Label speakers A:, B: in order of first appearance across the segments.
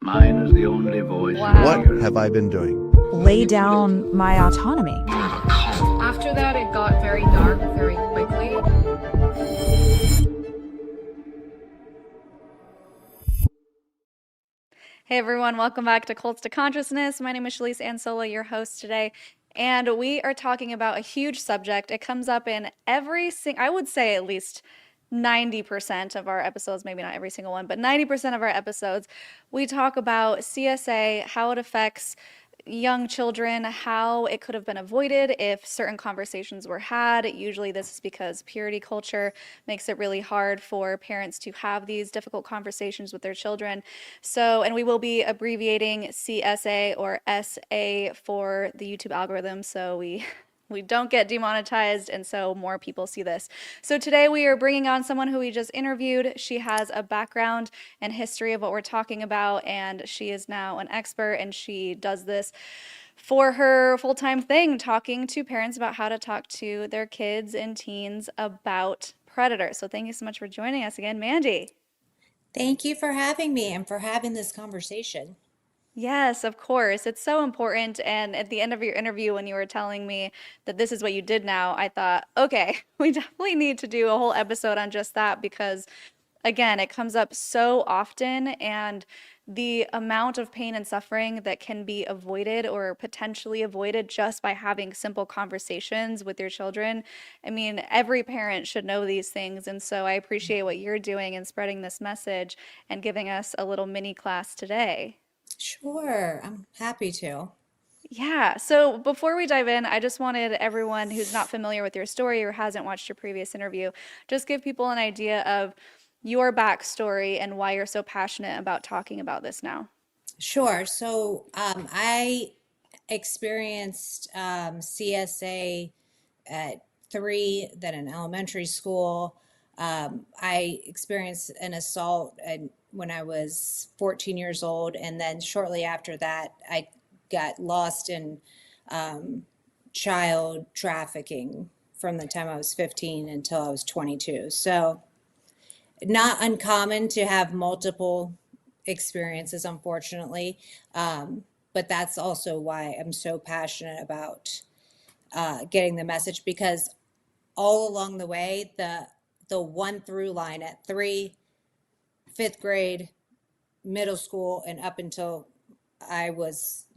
A: Mine is the only voice you
B: What
A: hear.
B: have I been doing?
C: Lay down my autonomy.
D: After that, it got very dark very quickly.
E: Hey everyone, welcome back to Cults to Consciousness. My name is Shalise Ansola, your host today, and we are talking about a huge subject. It comes up in I would say at least 90% of our episodes, maybe not every single one, but 90% of our episodes, we talk about CSA, how it affects young children, how it could have been avoided if certain conversations were had. Usually this is because purity culture makes it really hard for parents to have these difficult conversations with their children. So, and we will be abbreviating CSA or SA for the YouTube algorithm, so we don't get demonetized, and so more people see this. So today we are bringing on someone who we just interviewed. She has a background and history of what we're talking about, and she is now an expert, and she does this for her full-time thing, talking to parents about how to talk to their kids and teens about predators. So thank you so much for joining us again, Mandi.
F: Thank you for having me and for having this conversation.
E: Yes, of course. It's so important. And at the end of your interview, when you were telling me that this is what you did now, I thought, okay, we definitely need to do a whole episode on just that because, again, it comes up so often. And the amount of pain and suffering that can be avoided or potentially avoided just by having simple conversations with your children. I mean, every parent should know these things. And so I appreciate what you're doing and spreading this message and giving us a little mini class today.
F: Sure, I'm happy to.
E: Yeah. So before we dive in, I just wanted everyone who's not familiar with your story or hasn't watched your previous interview, just give people an idea of your backstory and why you're so passionate about talking about this now.
F: Sure. I experienced CSA at 3, then in elementary school. I experienced an assault when I was 14 years old, and then shortly after that, I got lost in child trafficking from the time I was 15 until I was 22. So, not uncommon to have multiple experiences, unfortunately. But that's also why I'm so passionate about getting the message, because all along the way, the one through line at 3, 5th grade, middle school, and up until I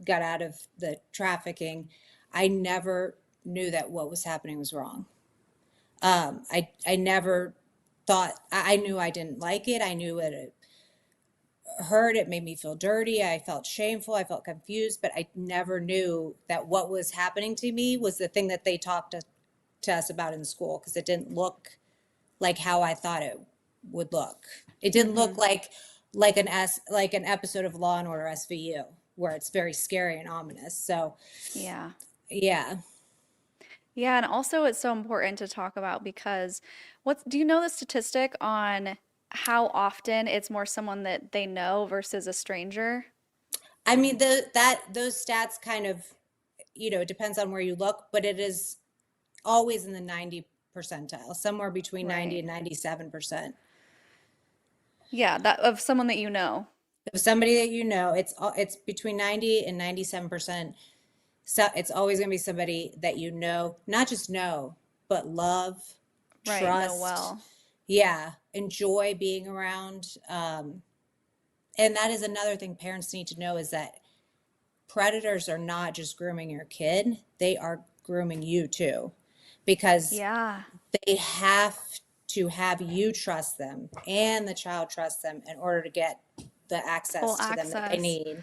F: got out of the trafficking, I never knew that what was happening was wrong. I never thought, I knew I didn't like it. I knew it hurt. It made me feel dirty. I felt shameful. I felt confused, but I never knew that what was happening to me was the thing that they talked to us about in school, because it didn't look like how I thought it would look. It didn't look like an episode of Law and Order SVU, where it's very scary and ominous. So
E: Yeah.
F: yeah.
E: Yeah, and also it's so important to talk about because do you know the statistic on how often it's more someone that they know versus a stranger?
F: I mean, those stats kind of, it depends on where you look, but it is always in the 90 percentile, somewhere between 90
E: Right.
F: and 97%.
E: Yeah, that of someone that you know.
F: If somebody that it's between 90 and 97%. So it's always going to be somebody that you know, not just know, but love,
E: Right, know
F: trust,
E: well.
F: yeah, enjoy being around. And that is another thing parents need to know, is that predators are not just grooming your kid, they are grooming you too, because
E: Yeah.
F: they have to have you trust them and the child trust them in order to get the
E: Full
F: access to them that they
E: access.
F: need.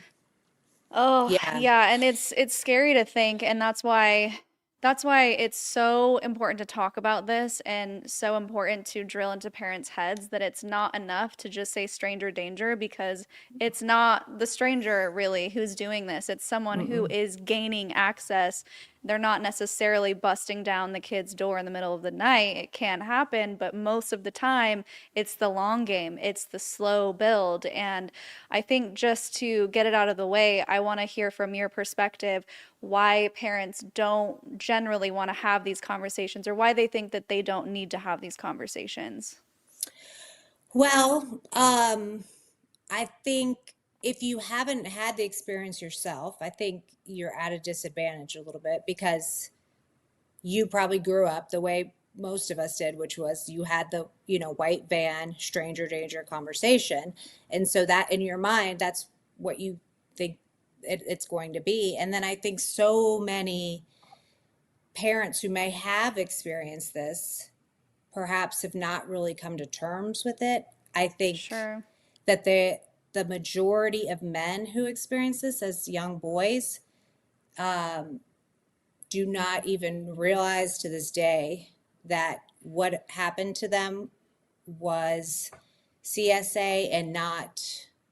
E: Oh,
F: Yeah.
E: yeah, and it's scary to think, and that's why it's so important to talk about this and so important to drill into parents' heads that it's not enough to just say stranger danger, because it's not the stranger really who's doing this. It's someone who
F: Mm-mm.
E: is gaining access. They're not necessarily busting down the kid's door in the middle of the night. It can happen, but most of the time it's the long game. It's the slow build. And I think just to get it out of the way, I want to hear from your perspective why parents don't generally want to have these conversations, or why they think that they don't need to have these conversations.
F: Well, I think if you haven't had the experience yourself, I think you're at a disadvantage a little bit because you probably grew up the way most of us did, which was you had the, white van, stranger danger conversation. And so that in your mind, that's what you think it's going to be. And then I think so many parents who may have experienced this perhaps have not really come to terms with it. I think
E: Sure.
F: that the majority of men who experience this as young boys do not even realize to this day that what happened to them was CSA and not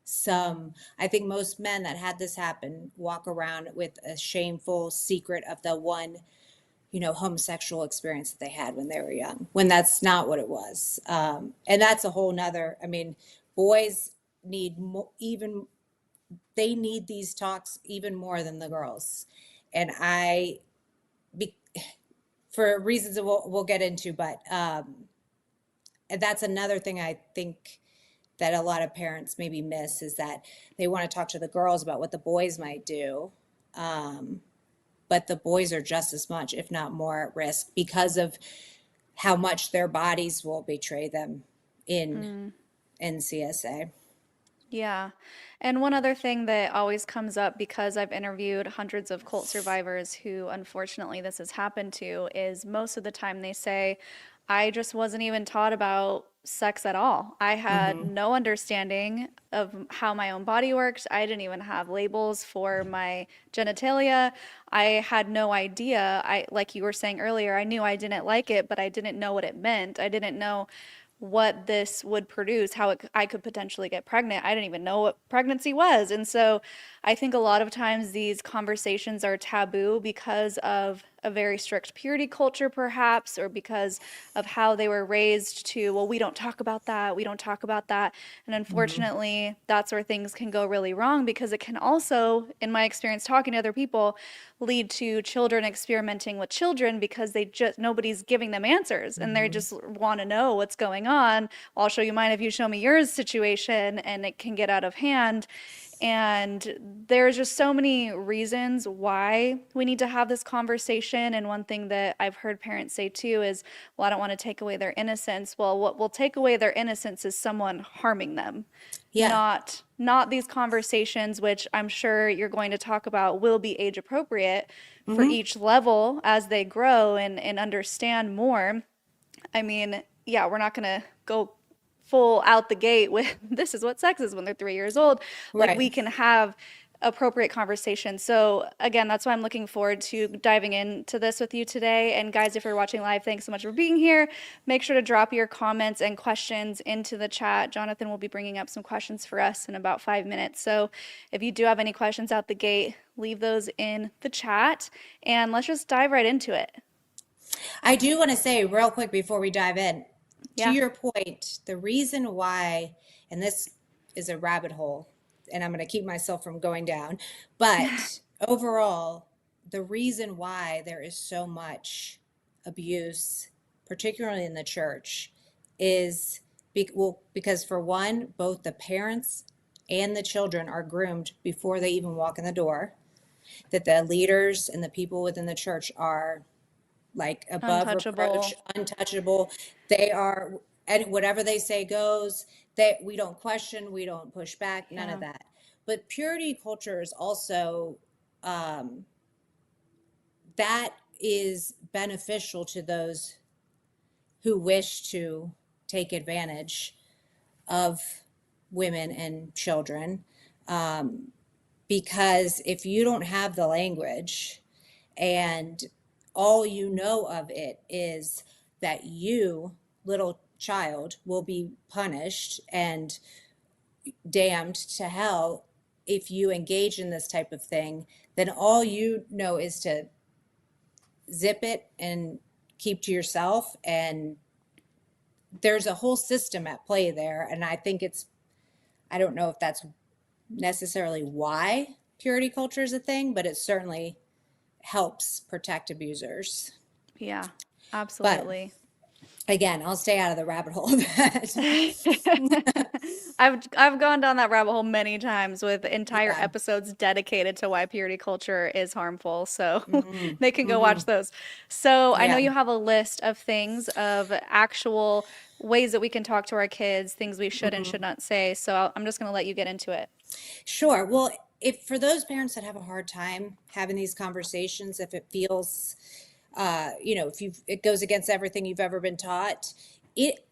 F: some. I think most men that had this happen walk around with a shameful secret of the one, homosexual experience that they had when they were young, when that's not what it was. And that's a whole nother, boys need even, they need these talks even more than the girls. And be, for reasons that we'll get into, but and that's another thing I think that a lot of parents maybe miss is that they want to talk to the girls about what the boys might do. But the boys are just as much, if not more, at risk because of how much their bodies will betray them in CSA.
E: Yeah. And one other thing that always comes up because I've interviewed hundreds of cult survivors who unfortunately this has happened to is most of the time they say, I just wasn't even taught about sex at all. I had no understanding of how my own body worked. I didn't even have labels for my genitalia. I had no idea. Like you were saying earlier, I knew I didn't like it, but I didn't know what it meant. I didn't know what this would produce, how I could potentially get pregnant. I didn't even know what pregnancy was. And so I think a lot of times these conversations are taboo because of a very strict purity culture, perhaps, or because of how they were raised to, well, we don't talk about that. We don't talk about that. And unfortunately, that's where things can go really wrong because it can also, in my experience talking to other people, lead to children experimenting with children because nobody's giving them answers and they just want to know what's going on. I'll show you mine if you show me yours situation, and it can get out of hand. And there's just so many reasons why we need to have this conversation. And one thing that I've heard parents say too is, well, I don't want to take away their innocence. Well, what will take away their innocence is someone harming them.
F: Yeah.
E: Not these conversations, which I'm sure you're going to talk about will be age appropriate for each level as they grow and understand more. I mean, yeah, we're not going to go full out the gate with this is what sex is when they're 3 years old. Like we
F: Right.
E: can have appropriate conversations. So again, that's why I'm looking forward to diving into this with you today. And guys, if you're watching live, thanks so much for being here. Make sure to drop your comments and questions into the chat. Jonathan will be bringing up some questions for us in about 5 minutes. So if you do have any questions out the gate, leave those in the chat and let's just dive right into it.
F: I do want to say real quick before we dive in, to
E: Yeah.
F: your point, the reason why, and this is a rabbit hole, and I'm going to keep myself from going down, but overall, the reason why there is so much abuse, particularly in the church, is because for one, both the parents and the children are groomed before they even walk in the door, that the leaders and the people within the church are like above reproach,
E: Untouchable.
F: untouchable. They are, and whatever they say goes. We don't question, we don't push back, none of
E: Yeah.
F: that. But purity culture is also that is beneficial to those who wish to take advantage of women and children. Because if you don't have the language and all you know of it is that you, little child, will be punished and damned to hell if you engage in this type of thing, then all you know is to zip it and keep to yourself. And there's a whole system at play there. And I think I don't know if that's necessarily why purity culture is a thing, but it certainly helps protect abusers.
E: Yeah,
F: But
E: absolutely.
F: again, I'll stay out of the rabbit hole of that.
E: I've gone down that rabbit hole many times with entire
F: Yeah.
E: episodes dedicated to why purity culture is harmful. So
F: Hmm.
E: they can go
F: Hmm.
E: watch those. So I know
F: Yeah.
E: you have a list of things of actual ways that we can talk to our kids, things we should and
F: Hmm.
E: should not say. So I'm just going to let you get into it.
F: Sure. Well, if for those parents that have a hard time having these conversations, if it feels, if it goes against everything you've ever been taught, it,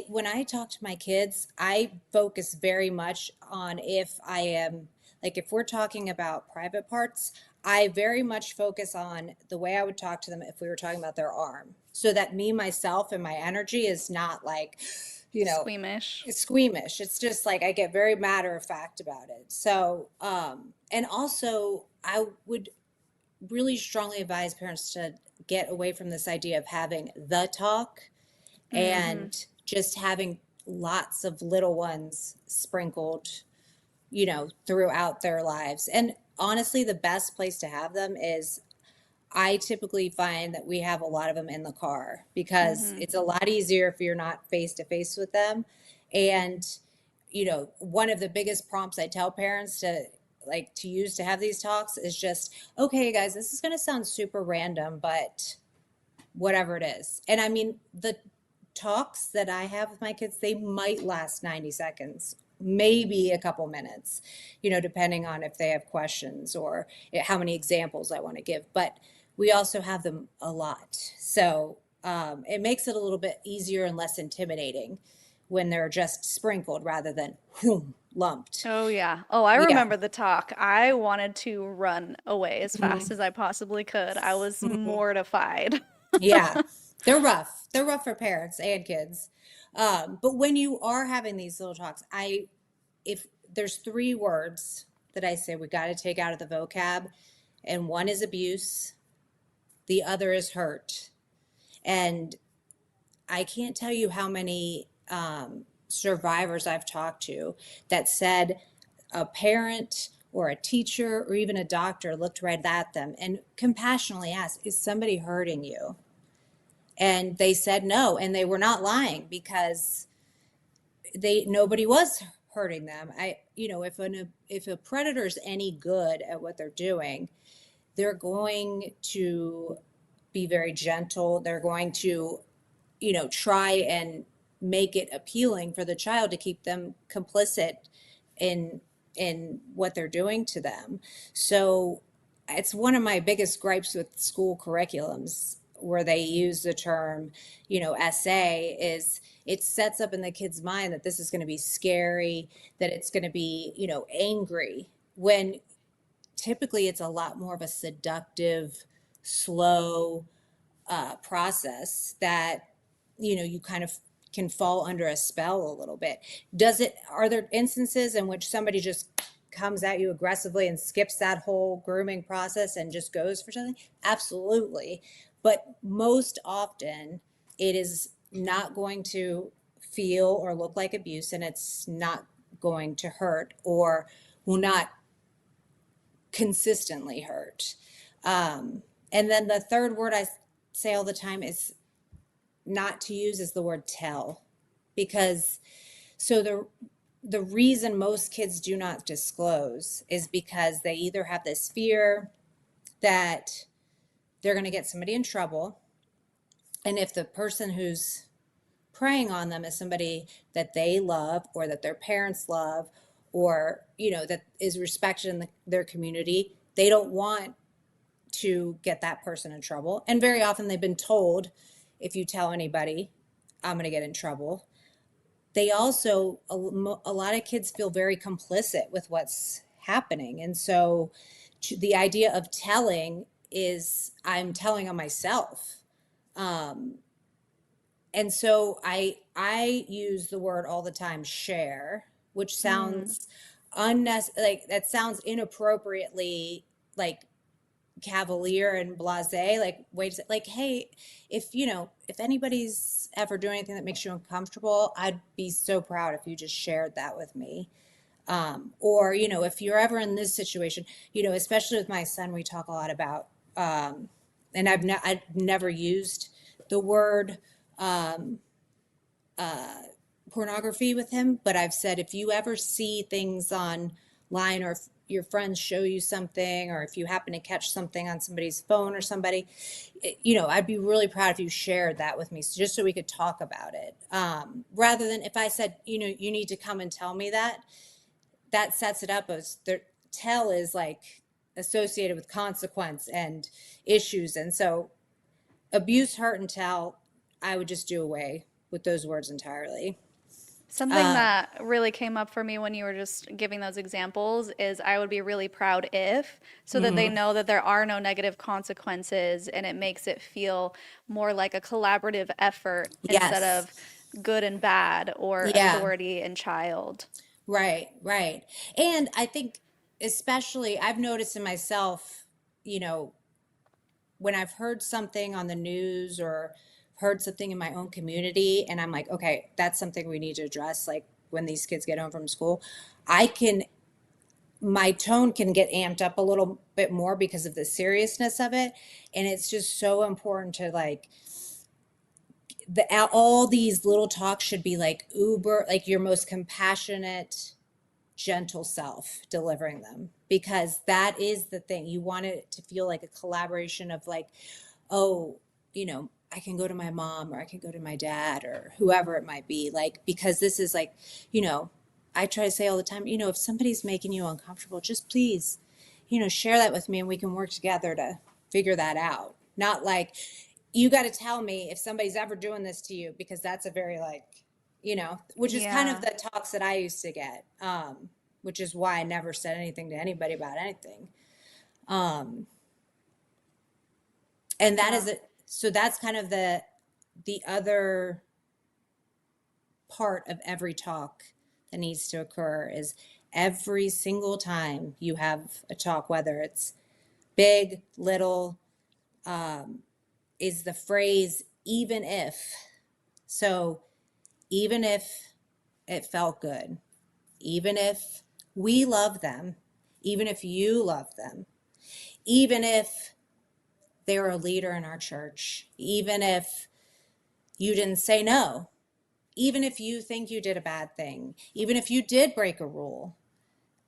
F: when I talk to my kids, I focus very much on if I am, like, if we're talking about private parts, I very much focus on the way I would talk to them if we were talking about their arm. So that me, myself, and my energy is not like, you know,
E: Squeamish.
F: it's squeamish. It's just like I get very matter of fact about it. So, and also I would really strongly advise parents to get away from this idea of having the talk
E: Mm-hmm.
F: and just having lots of little ones sprinkled, throughout their lives. And honestly, the best place to have them is, I typically find that we have a lot of them in the car because
E: Mm-hmm.
F: it's a lot easier if you're not face to face with them. And, one of the biggest prompts I tell parents to use to have these talks is just, okay, guys, this is going to sound super random, but whatever it is. And I mean, the talks that I have with my kids, they might last 90 seconds, maybe a couple minutes, depending on if they have questions or how many examples I want to give. But we also have them a lot. So it makes it a little bit easier and less intimidating when they're just sprinkled rather than whoom, lumped.
E: Oh yeah. Oh, I
F: Yeah.
E: remember the talk. I wanted to run away as fast
F: Mhm.
E: as I possibly could. I was mortified.
F: Yeah, they're rough. They're rough for parents and kids. But when you are having these little talks, if there's three words that I say we got to take out of the vocab, and one is abuse, the other is hurt. And I can't tell you how many survivors I've talked to that said a parent or a teacher or even a doctor looked right at them and compassionately asked, "Is somebody hurting you?" And they said no, and they were not lying because nobody was hurting them. If a predator's any good at what they're doing, they're going to be very gentle. They're going to, try and make it appealing for the child to keep them complicit in what they're doing to them. So it's one of my biggest gripes with school curriculums where they use the term, SA, is it sets up in the kid's mind that this is going to be scary, that it's going to be, angry, when typically it's a lot more of a seductive, slow process that, you kind of can fall under a spell a little bit. Are there instances in which somebody just comes at you aggressively and skips that whole grooming process and just goes for something? Absolutely. But most often it is not going to feel or look like abuse, and it's not going to hurt or will not consistently hurt. And then the third word I say all the time is not to use is the word tell, because so the reason most kids do not disclose is because they either have this fear that they're going to get somebody in trouble, and if the person who's preying on them is somebody that they love or that their parents love, or that is respected in their community, they don't want to get that person in trouble. And very often they've been told, if you tell anybody, I'm going to get in trouble. They also, a lot of kids feel very complicit with what's happening. And so the idea of telling is, I'm telling on myself. Um, and so I use the word all the time, share, which
E: Mm.
F: sounds unnecessary, like that sounds inappropriately like cavalier and blasé, like, wait, like, hey, if anybody's ever doing anything that makes you uncomfortable, I'd be so proud if you just shared that with me. Or if you're ever in this situation, especially with my son, we talk a lot about, and I've never used the word pornography with him, but I've said if you ever see things online, or if your friends show you something, or if you happen to catch something on somebody's phone or somebody, I'd be really proud if you shared that with me, just so we could talk about it. Rather than if I said, you need to come and tell me that sets it up as the tell is like associated with consequence and issues. And so abuse, hurt, and tell, I would just do away with those words entirely.
E: Something that really came up for me when you were just giving those examples is I would be really proud if, so that they know that there are no negative consequences and it makes it feel more like a collaborative effort instead
F: Yes.
E: of good and bad or
F: Yeah.
E: authority and child.
F: Right. Right. And I think, especially, I've noticed in myself, you know, when I've heard something on the news or heard something in my own community, and I'm like, okay, that's something we need to address. Like when these kids get home from school, I can, my tone can get amped up a little bit more because of the seriousness of it. And it's just so important to like, all these little talks should be like uber, like your most compassionate, gentle self delivering them, because that is the thing. You want it to feel like a collaboration of like, oh, I can go to my mom, or I can go to my dad, or whoever it might be, like, because this is like, I try to say all the time, if somebody's making you uncomfortable, just please, share that with me and we can work together to figure that out. Not like, you got to tell me if somebody's ever doing this to you, because that's a very like, which is kind of
E: Yeah.
F: the talks that I used to get, which is why I never said anything to anybody about anything. Um, and that is
E: Yeah.
F: it. So that's kind of the other part of every talk that needs to occur is every single time you have a talk, whether it's big, little, is the phrase, even if. So even if it felt good, even if we love them, even if you love them, even if they were a leader in our church, even if you didn't say no, even if you think you did a bad thing, even if you did break a rule,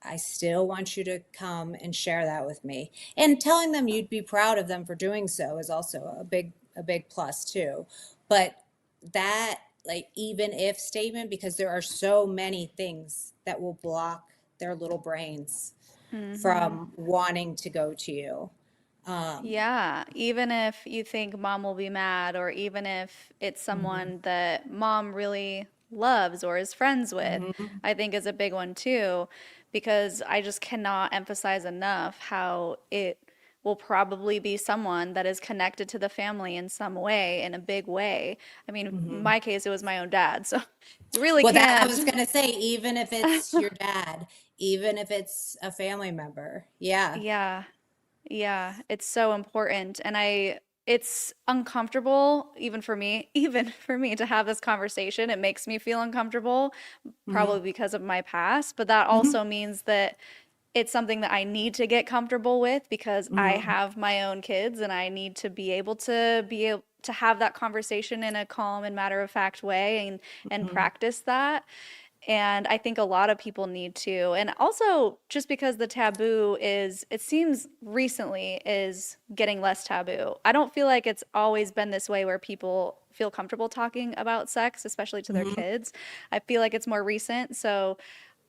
F: I still want you to come and share that with me. And telling them you'd be proud of them for doing so is also a big plus too. But that, like, even if statement, because there are so many things that will block their little brains
E: Mm-hmm.
F: from wanting to go to you.
E: Yeah, even if you think mom will be mad, or even if it's
F: Mhm.
E: someone that mom really loves or is friends with,
F: Mhm.
E: I think is a big one too, because I just cannot emphasize enough how it will probably be someone that is connected to the family in some way, in a big way. I mean, in
F: Mhm.
E: my case, it was my own dad, so you really
F: Well, that I
E: can't.
F: was going to say, even if it's your dad, even if it's a family member. Yeah.
E: Yeah. Yeah, it's so important. And it's uncomfortable even for me to have this conversation. It makes me feel uncomfortable,
F: Hmm.
E: probably because of my past, but that
F: Hmm.
E: also means that it's something that I need to get comfortable with because I
F: Hmm.
E: have my own kids and I need to be able to have that conversation in a calm and matter of fact way and
F: Hmm.
E: practice that. And I think a lot of people need to. And also, just because the taboo is, it seems recently is getting less taboo. I don't feel like it's always been this way where people feel comfortable talking about sex, especially to their
F: Hmm.
E: kids. I feel like it's more recent. So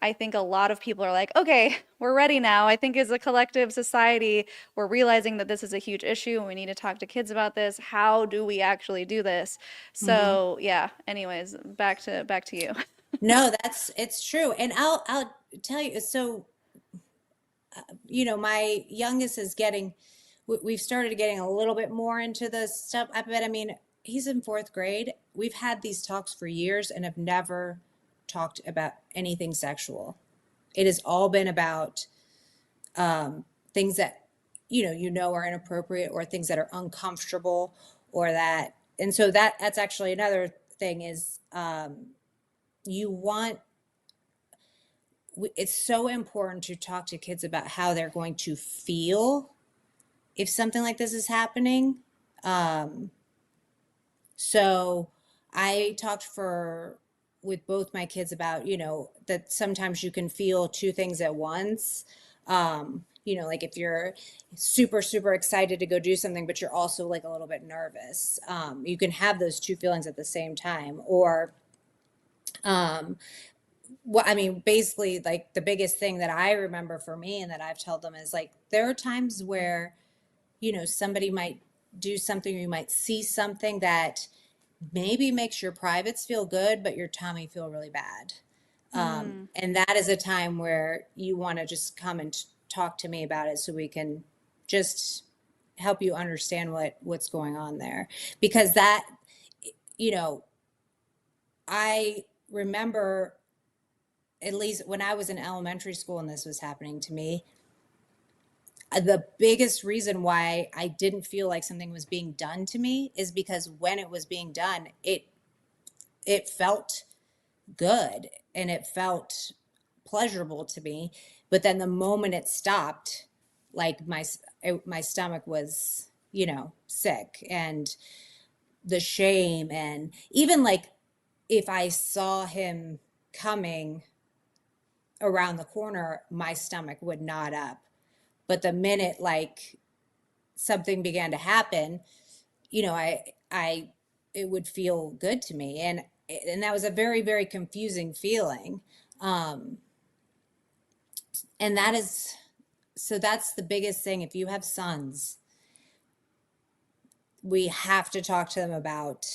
E: I think a lot of people are like, okay, we're ready now. I think as a collective society, we're realizing that this is a huge issue and we need to talk to kids about this. How do we actually do this?
F: Hmm.
E: So, yeah, anyways, back to you.
F: No, it's true. And I'll tell you, so, my youngest is getting, we've started getting a little bit more into the stuff. I mean, he's in fourth grade. We've had these talks for years and have never talked about anything sexual. It has all been about things that are inappropriate, or things that are uncomfortable, or that. And so that's actually another thing is, you want it's so important to talk to kids about how they're going to feel if something like this is happening. um, so I talked for with both my kids about, that sometimes you can feel two things at once. Like if you're super, super excited to go do something, but you're also like a little bit nervous. You can have those two feelings at the same time. Or, basically, like the biggest thing that I remember for me and that I've told them is like, there are times where, somebody might do something, or you might see something that maybe makes your privates feel good, but your tummy feel really bad. And that is a time where you want to just come and talk to me about it so we can just help you understand what's going on there. Because that, I remember, at least when I was in elementary school and this was happening to me, the biggest reason why I didn't feel like something was being done to me is because when it was being done, it felt good and it felt pleasurable to me. But then the moment it stopped, like my stomach was, sick, and the shame, and even like if I saw him coming around the corner, my stomach would knot up. But the minute like something began to happen, I it would feel good to me, and that was a very, very confusing feeling. Um, and that's the biggest thing. If you have sons, we have to talk to them about.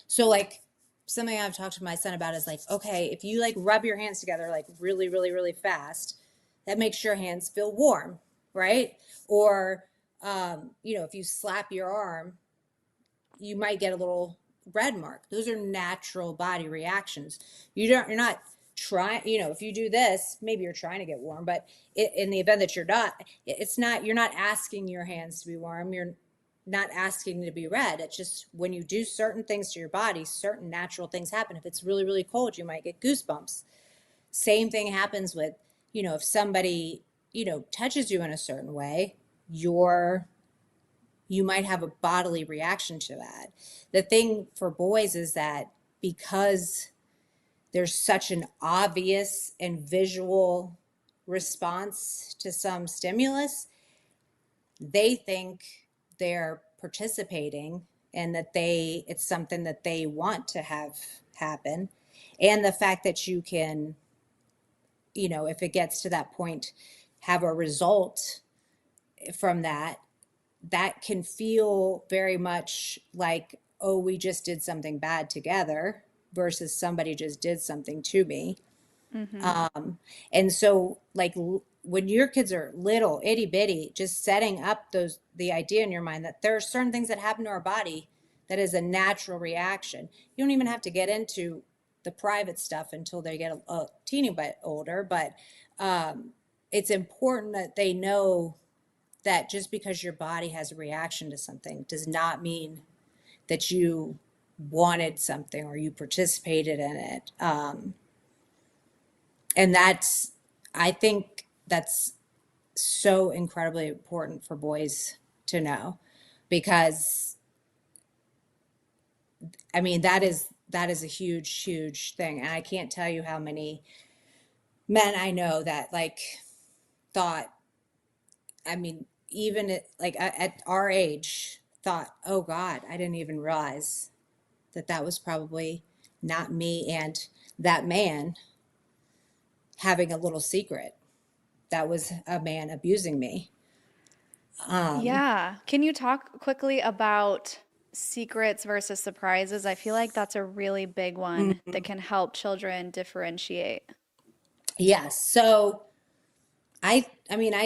F: So like something I've talked to my son about is like, okay, if you like rub your hands together like really, really, really fast, that makes your hands feel warm, right? Or if you slap your arm, you might get a little red mark. Those are natural body reactions. You're not trying, if you do this, maybe you're trying to get warm, but in the event that you're not, you're not asking your hands to be warm. You're not asking to be red. It's just when you do certain things to your body, certain natural things happen. If it's really, really cold, you might get goosebumps. Same thing happens with, if somebody, touches you in a certain way, you might have a bodily reaction to that. The thing for boys is that because there's such an obvious and visual response to some stimulus, they think they're participating and that it's something that they want to have happen. And the fact that you can, if it gets to that point, have a result from that can feel very much like, oh, we just did something bad together versus somebody just did something to me. And so like when your kids are little, itty bitty, just setting up the idea in your mind that there are certain things that happen to our body that is a natural reaction. You don't even have to get into the private stuff until they get a teeny bit older, but it's important that they know that just because your body has a reaction to something does not mean that you wanted something or you participated in it. And I think that's so incredibly important for boys to know, because that is a huge, huge thing. And I can't tell you how many men I know that like thought, even at our age, thought, oh God, I didn't even realize that was probably not me and that man having a little secret. That was a man abusing me.
E: Yeah. Can you talk quickly about secrets versus surprises? I feel like that's a really big one that can help children differentiate.
F: Yes. So I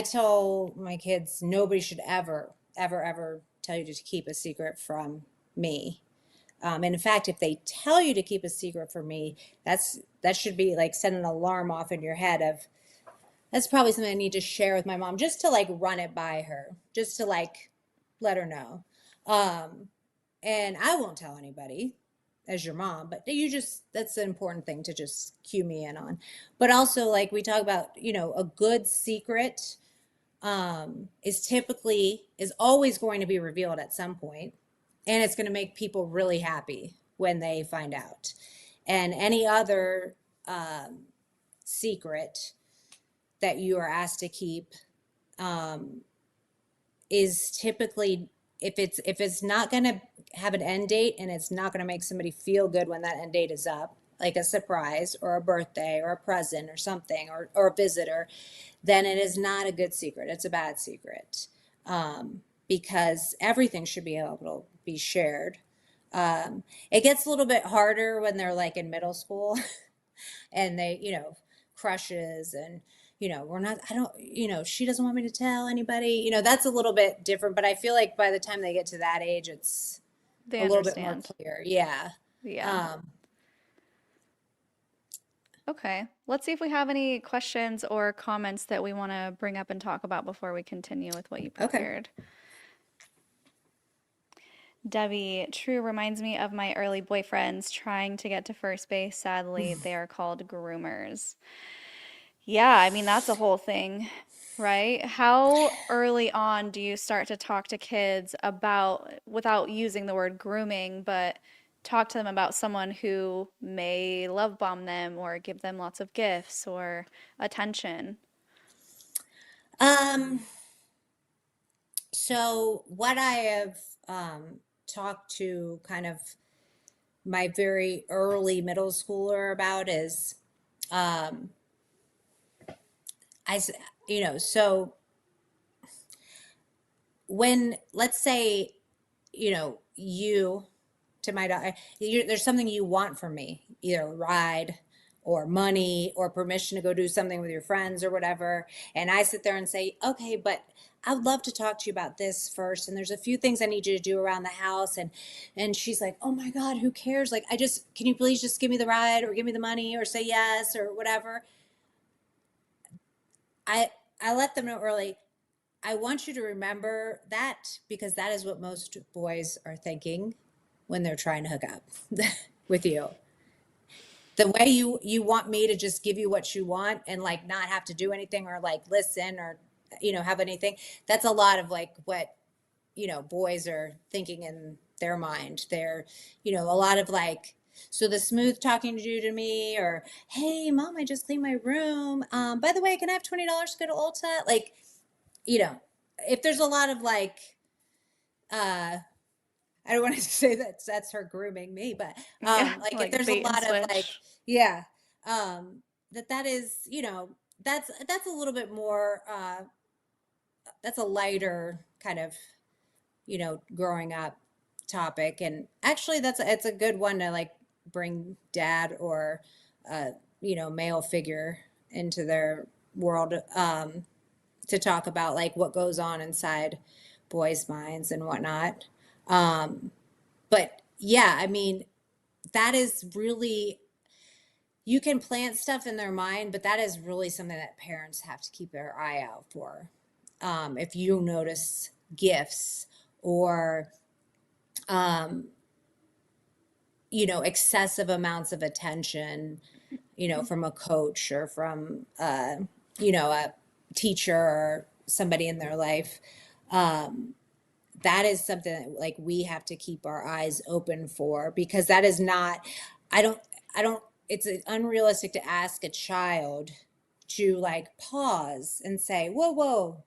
F: tell my kids nobody should ever, ever, ever tell you to keep a secret from me. And in fact, if they tell you to keep a secret from me, that should be like set an alarm off in your head of, that's probably something I need to share with my mom, just to like run it by her, just to like let her know. And I won't tell anybody as your mom, but that's an important thing to just cue me in on. But also, like we talk about, a good secret is always going to be revealed at some point, and it's going to make people really happy when they find out. And any other secret that you are asked to keep is typically, if it's not going to have an end date and it's not going to make somebody feel good when that end date is up, like a surprise or a birthday or a present or something, or a visitor, then it is not a good secret. It's a bad secret, because everything should be able to be shared. It gets a little bit harder when they're like in middle school and they, crushes and, she doesn't want me to tell anybody, that's a little bit different. But I feel like by the time they get to that age, it's
E: They
F: a little bit more
E: understand.
F: clear. Yeah.
E: Yeah. Okay. Let's see if we have any questions or comments that we want to bring up and talk about before we continue with what you
F: Okay.
E: prepared. Debbie, True reminds me of my early boyfriends trying to get to first base. Sadly, they are called groomers. Yeah, I mean, that's a whole thing, right? How early on do you start to talk to kids about, without using the word grooming, but talk to them about someone who may love bomb them or give them lots of gifts or attention?
F: Um, so what I have talked to kind of my very early middle schooler about is, um, I, s- so when, let's say, you, to my daughter, there's something you want from me, either a ride or money or permission to go do something with your friends or whatever. And I sit there and say, okay, but I would love to talk to you about this first. And there's a few things I need you to do around the house. And she's like, oh my God, who cares? Like, can you please just give me the ride or give me the money or say yes or whatever? I, I let them know early. I want you to remember that, because that is what most boys are thinking when they're trying to hook up with you. The way you want me to just give you what you want and like not have to do anything or like listen or have anything, that's a lot of like what boys are thinking in their mind. They're a lot of like, so the smooth talking to you to me, or hey mom, I just cleaned my room, by the way, can I have $20 to go to Ulta? Like, if there's a lot of like, uh I don't want to say that that's her grooming me, but
E: Yeah,
F: like if
E: like
F: there's a
E: bait and
F: lot of like,
E: switch.
F: yeah, that is, that's a little bit more, that's a lighter kind of, growing up topic. And actually it's a good one to like bring dad or male figure into their world, to talk about like what goes on inside boys' minds and whatnot. But yeah, I mean, that is really, you can plant stuff in their mind, but that is really something that parents have to keep their eye out for. If you notice gifts or, um, excessive amounts of attention, from a coach or from, a teacher or somebody in their life, that is something that like we have to keep our eyes open for, because that is not, I don't, it's unrealistic to ask a child to like pause and say, whoa,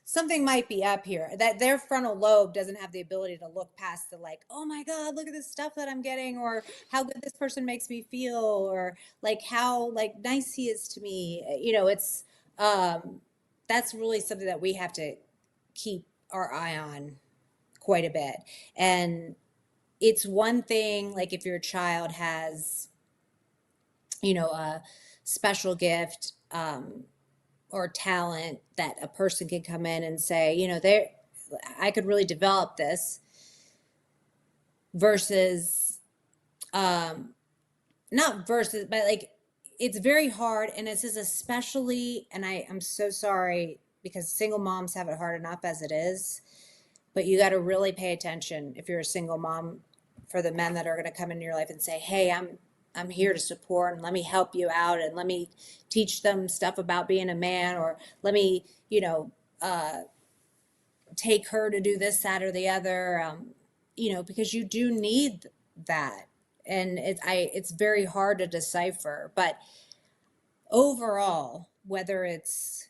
F: something might be up here. That their frontal lobe doesn't have the ability to look past the like, oh my God, look at this stuff that I'm getting, or how good this person makes me feel, or like how like nice he is to me. It's, that's really something that we have to keep our eye on quite a bit. And it's one thing like if your child has, a special gift, or talent that a person can come in and say, there, I could really develop this, versus, not versus, but like, it's very hard. And this is especially, and I'm so sorry because single moms have it hard enough as it is, but you got to really pay attention if you're a single mom, for the men that are going to come into your life and say, hey, I'm here to support and let me help you out and let me teach them stuff about being a man, or let me, take her to do this, that, or the other, because you do need that. and it's very hard to decipher. But overall, whether it's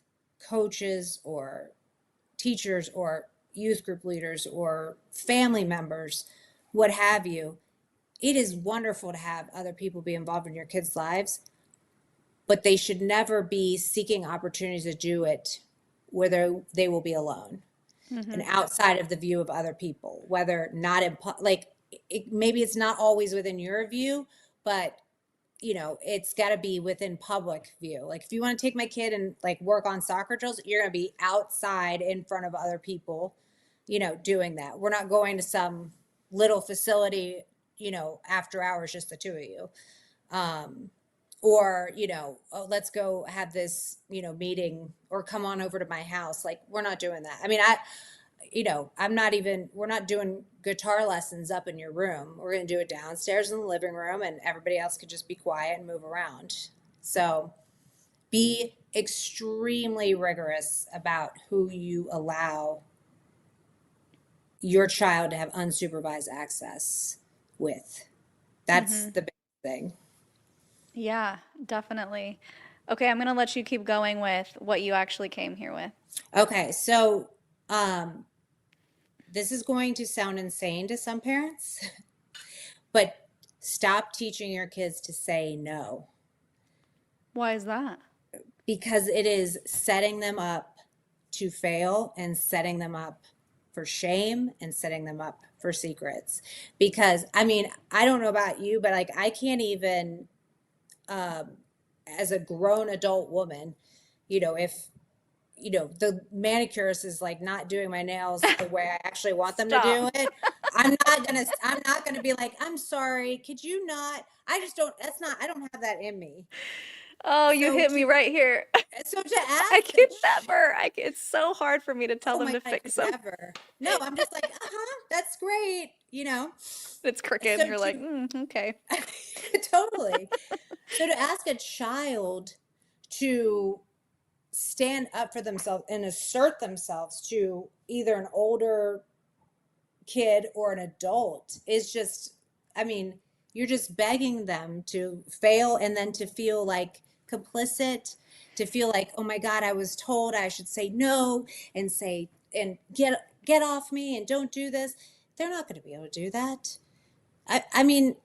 F: coaches or teachers or youth group leaders or family members, what have you, it is wonderful to have other people be involved in your kids' lives, but they should never be seeking opportunities to do it where they will be alone and outside of the view of other people, whether not in like maybe it's not always within your view, but it's got to be within public view. Like if you want to take my kid and like work on soccer drills, you're going to be outside in front of other people, doing that. We're not going to some little facility, after hours, just the two of you. Or, oh, let's go have this, meeting, or come on over to my house. Like, we're not doing that. I mean, we're not doing guitar lessons up in your room. We're going to do it downstairs in the living room, and everybody else could just be quiet and move around. So be extremely rigorous about who you allow your child to have unsupervised access with. That's the big thing.
E: Yeah, definitely. Okay, I'm gonna let you keep going with what you actually came here with.
F: Okay, so this is going to sound insane to some parents, but stop teaching your kids to say no,
E: Why is that?
F: because it is setting them up to fail and setting them up for shame and setting them up for secrets. Because I mean, I don't know about you, but like I can't even, as a grown adult woman, if the manicurist is like not doing my nails the way I actually want them to do
E: Stop.
F: it, I'm not gonna be like, I'm sorry, could you not? I don't have that in me.
E: Oh, you
F: So
E: hit me
F: to,
E: right here.
F: so to
E: I
F: ask
E: could never. It's so hard for me to tell
F: oh
E: them
F: my
E: to
F: God, I
E: fix
F: could
E: them.
F: never. No, I'm just like, that's great.
E: It's crooked.
F: So
E: You're like, okay.
F: totally. So to ask a child to stand up for themselves and assert themselves to either an older kid or an adult is just, I mean, you're just begging them to fail and then to feel like complicit, to feel like, oh my God, I was told I should say no and say, and get off me and don't do this. They're not going to be able to do that. I mean,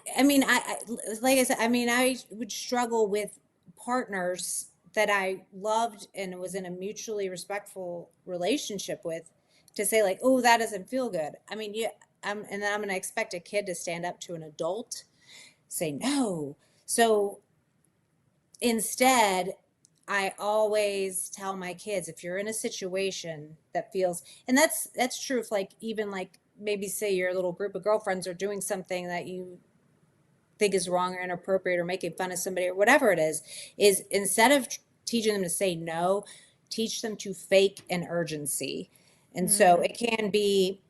F: I like I said, I mean, I would struggle with partners that I loved and was in a mutually respectful relationship with to say like, oh, that doesn't feel good. I mean, yeah, and then I'm going to expect a kid to stand up to an adult, say no. So instead, I always tell my kids, if you're in a situation that feels, and that's true if like even like maybe say your little group of girlfriends are doing something that you think is wrong or inappropriate or making fun of somebody or whatever it is instead of teaching them to say no, teach them to fake an urgency. And so it can be,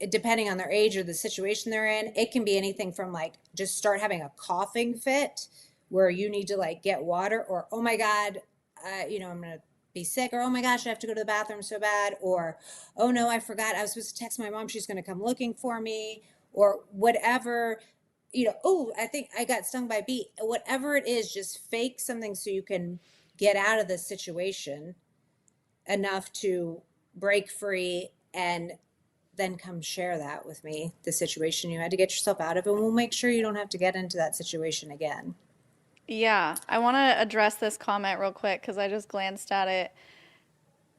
F: depending on their age or the situation they're in, it can be anything from like just start having a coughing fit where you need to like get water, or oh my God, I'm gonna be sick, or oh my gosh, I have to go to the bathroom so bad, or oh no, I forgot I was supposed to text my mom, she's gonna come looking for me, or whatever. Oh, I think I got stung by a bee. Whatever it is, just fake something so you can get out of the situation enough to break free, and then come share that with me, the situation you had to get yourself out of, and we'll make sure you don't have to get into that situation again.
E: Yeah, I want to address this comment real quick because I just glanced at it.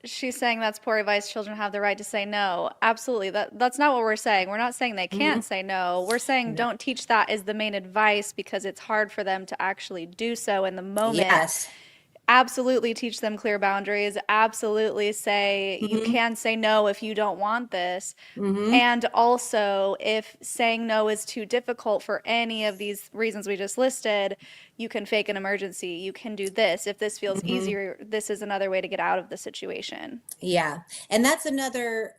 E: She's saying that's poor advice. Children have the right to say no. Absolutely. That's not what we're saying. We're not saying they can't say no. We're saying
F: No.
E: don't teach that as the main advice because it's hard for them to actually do so in the moment.
F: Yes.
E: Absolutely teach them clear boundaries. Absolutely say you can say no if you don't want this. And also, if saying no is too difficult for any of these reasons we just listed, you can fake an emergency. You can do this. If this feels easier, this is another way to get out of the situation.
F: Yeah. And that's another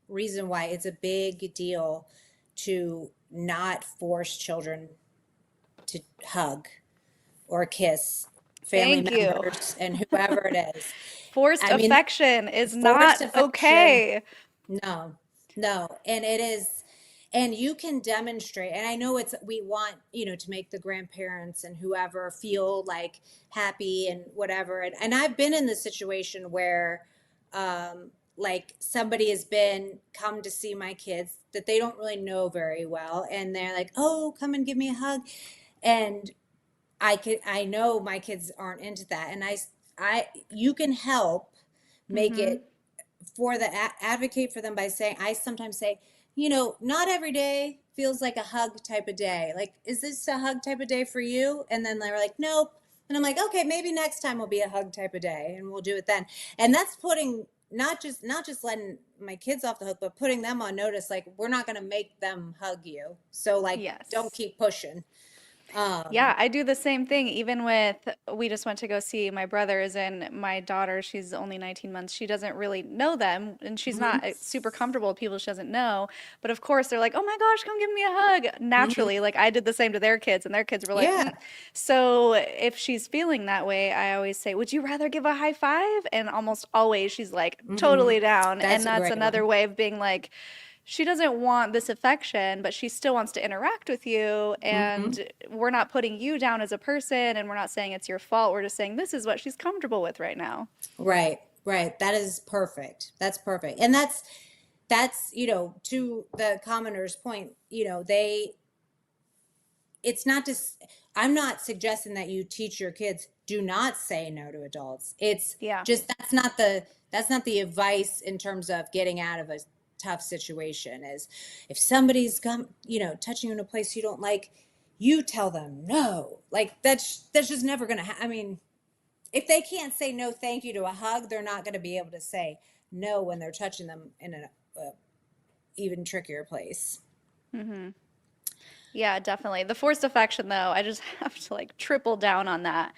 F: reason why it's a big deal to not force children to hug or kiss family
E: Thank you.
F: members and whoever it is.
E: Forced
F: I mean,
E: affection is
F: forced
E: not
F: affection,
E: okay.
F: no, no. And it is, And you can demonstrate, and I know we want, to make the grandparents and whoever feel like happy and whatever. And I've been in the situation where, like somebody has come to see my kids that they don't really know very well. And they're like, oh, come and give me a hug. And I know my kids aren't into that. And you can help make
E: Mm-hmm.
F: it advocate for them by saying, I sometimes say, not every day feels like a hug type of day. Like, is this a hug type of day for you? And then they're like, nope. And I'm like, okay, maybe next time will be a hug type of day and we'll do it then. And that's putting not just letting my kids off the hook, but putting them on notice. Like, we're not going to make them hug you. So like, don't
E: Yes.
F: keep pushing.
E: Yeah, I do the same thing. Even with, we just went to go see my brothers and my daughter, she's only 19 months. She doesn't really know them and she's
F: Mhm.
E: not super comfortable with people she doesn't know. But of course, they're like, oh my gosh, come give me a hug.
F: Mhm.
E: Naturally, like I did the same to their kids and their kids were like,
F: Yeah.
E: mm. So if she's feeling that way, I always say, would you rather give a high five? And almost always she's like,
F: Hmm.
E: totally down.
F: That's
E: And
F: a
E: that's
F: great
E: another
F: one.
E: way of being like, she doesn't want this affection, but she still wants to interact with you.
F: Hmm.
E: And we're not putting you down as a person, and we're not saying it's your fault. We're just saying this is what she's comfortable with right now.
F: Right, right. That is perfect. That's perfect. And that's, to the commoner's point, it's not just, I'm not suggesting that you teach your kids do not say no to adults. It's
E: Yeah.
F: just that's not the advice in terms of getting out of a tough situation. Is if somebody's touching you in a place you don't like, you tell them no. Like that's just never gonna I mean, if they can't say no thank you to a hug, they're not gonna be able to say no when they're touching them in an even trickier place.
E: Hmm. Yeah, definitely. The forced affection, though, I just have to like triple down on that.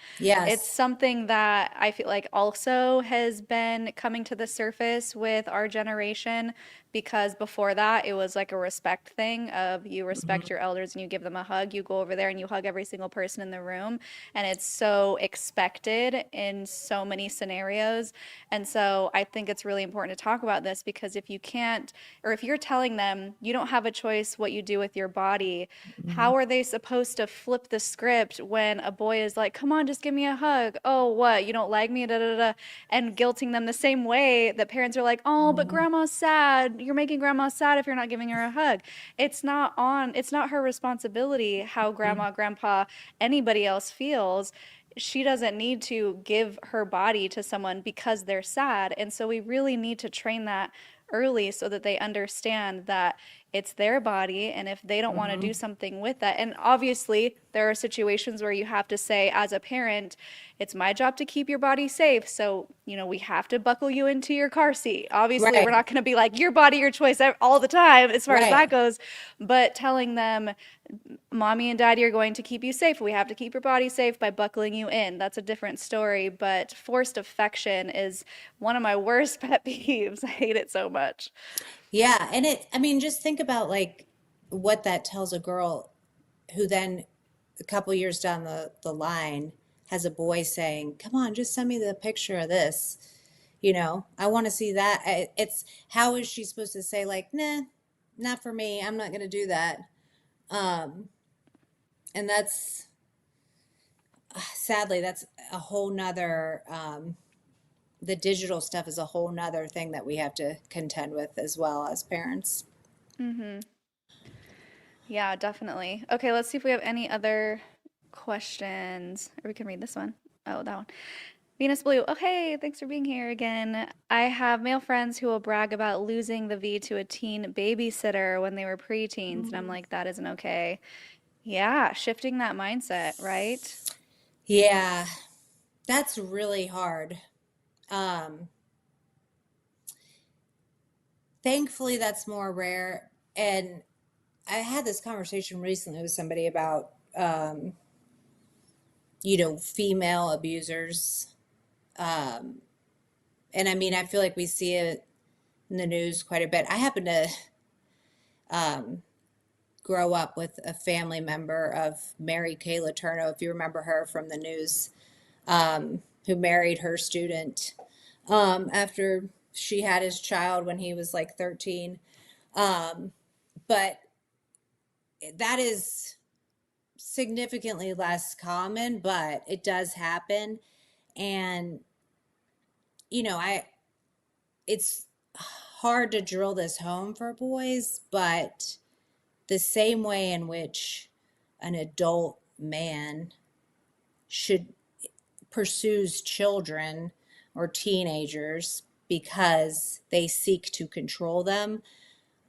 E: It's
F: Yes.
E: something that I feel like also has been coming to the surface with our generation because before that, it was like a respect thing of you respect
F: Hmm.
E: your elders and you give them a hug. You go over there and you hug every single person in the room. And it's so expected in so many scenarios. And so I think it's really important to talk about this because if you can't, or if you're telling them you don't have a choice what you do with your body,
F: Hmm.
E: how are they supposed to flip the script when a boy is like, come on, just give me a hug. Oh, what? You don't like me? Da, da, da. And guilting them the same way that parents are like, oh, but
F: Hmm.
E: grandma's sad. You're making grandma sad if you're not giving her a hug. It's not her responsibility how grandma, grandpa, anybody else feels. She doesn't need to give her body to someone because they're sad. And so we really need to train that early so that they understand that it's their body and if they don't want to
F: Hmm.
E: do something with that. And obviously, there are situations where you have to say, as a parent, it's my job to keep your body safe. So, we have to buckle you into your car seat. Obviously, we're
F: Right.
E: not going to be like, your body, your choice all the time as far as that
F: Right.
E: goes. But telling them, mommy and daddy are going to keep you safe. We have to keep your body safe by buckling you in. That's a different story. But forced affection is one of my worst pet peeves. I hate it so much.
F: Yeah. And I mean, just think about like what that tells a girl who then a couple years down the line has a boy saying, come on, just send me the picture of this. I want to see that. It's how is she supposed to say like, nah, not for me. I'm not going to do that. Um, and sadly, that's a whole nother, the digital stuff is a whole nother thing that we have to contend with as well as parents.
E: Hmm. Yeah, definitely. Okay, let's see if we have any other questions. Or we can read this one. Oh, that one. Venus Blue. Oh, hey, thanks for being here again. I have male friends who will brag about losing the V to a teen babysitter when they were preteens, and I'm like, that isn't okay. Yeah, shifting that mindset, right?
F: Yeah, that's really hard. Um, Thankfully, that's more rare. And I had this conversation recently with somebody about, female abusers. Um, and I mean, I feel like we see it in the news quite a bit. I happen to um, grow up with a family member of Mary Kay Letourneau, if you remember her from the news, who married her student after she had his child when he was like 13. Um, but that is significantly less common, but it does happen. And, it's hard to drill this home for boys, but the same way in which an adult man should pursues children or teenagers because they seek to control them,